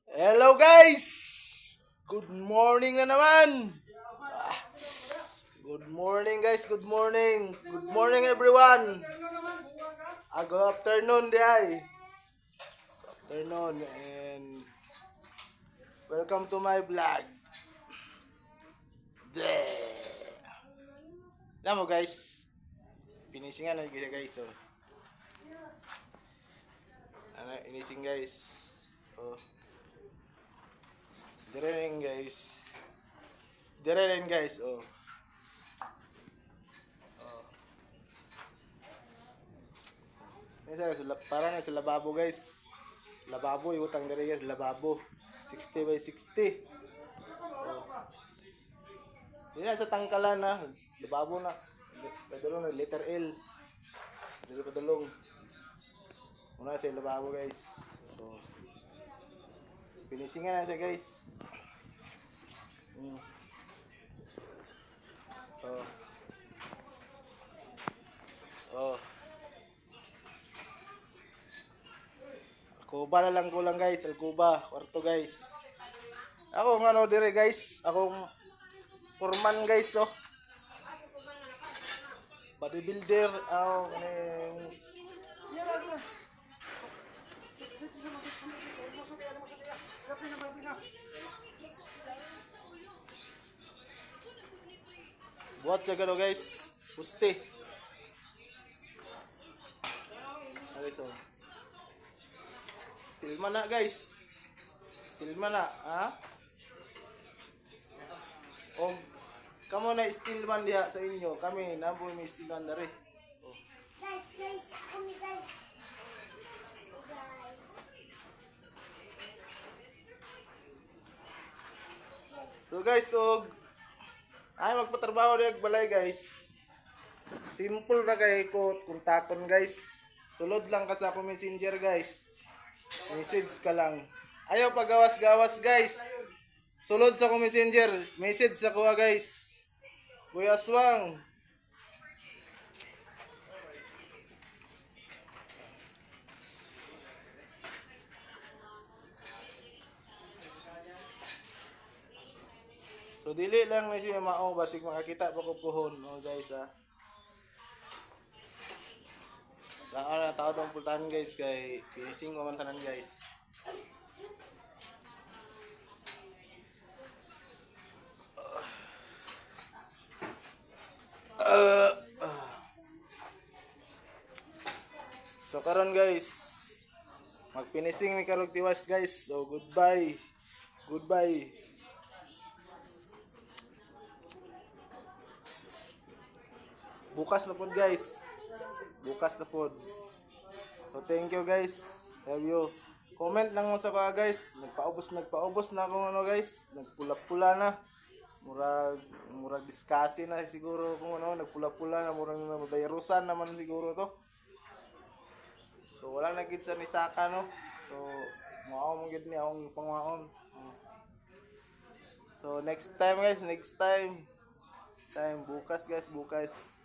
Hello guys! Good morning na naman! Good morning guys, good morning! Good morning everyone! Good afternoon diay! Afternoon and welcome to my vlog! Alam mo guys, pinisingan na guys oh. Inising guys. Oh. Dire rin guys. Dire rin guys oh. Parang sa lababo guys. Lababo, iutang dire guys, lababo. 60 by 60. Oh. Hindi na sa tangkalan na. Lababo na. Padulong na, letter L. Dito padulong. Una sa lababo guys. Oh. Pinisingan na siya guys. Oh. Oh. Alkuba na lang kulang guys, alkuba, kwarto guys. Ako ng ano dire guys, akong foreman guys oh. Bodybuilder, kaning buhat siya gano guys, puste. Okay so. Still man na guys. Still man na, ha? O, kamo na still man diha sa inyo. Kami, naboy may still man na rin. Oh. Guys, kami guys. So guys, so ay magpatrabaho diag balay guys. Simple ra kay ko kontakon guys. Sulod lang ka sa ako messenger guys. Message ka lang. Ayaw pagawas-gawas guys. Sulod sa ako messenger. Message sa kuha guys. Kuya Aswang. So dili lang may siya mao basig makakita pa ko puhon no guys ha. Lang na tao tong pultahan guys kay finishing ko man tanan guys. So karon guys, magpinising mi karog tiwas guys. So goodbye. Goodbye. Bukas na pod guys. Bukas na pod. So thank you guys. Love you. Comment lang mo sa ka guys. Nagpaubos na akong ano guys. Nagpula-pula na. Murag diskasi na siguro kung ano, nagpula-pula na murag mabayrusan naman siguro to. So wala na gid sa nisaka no. So mao mo gid ni akong pangwaon. So next time guys, next time bukas guys, bukas.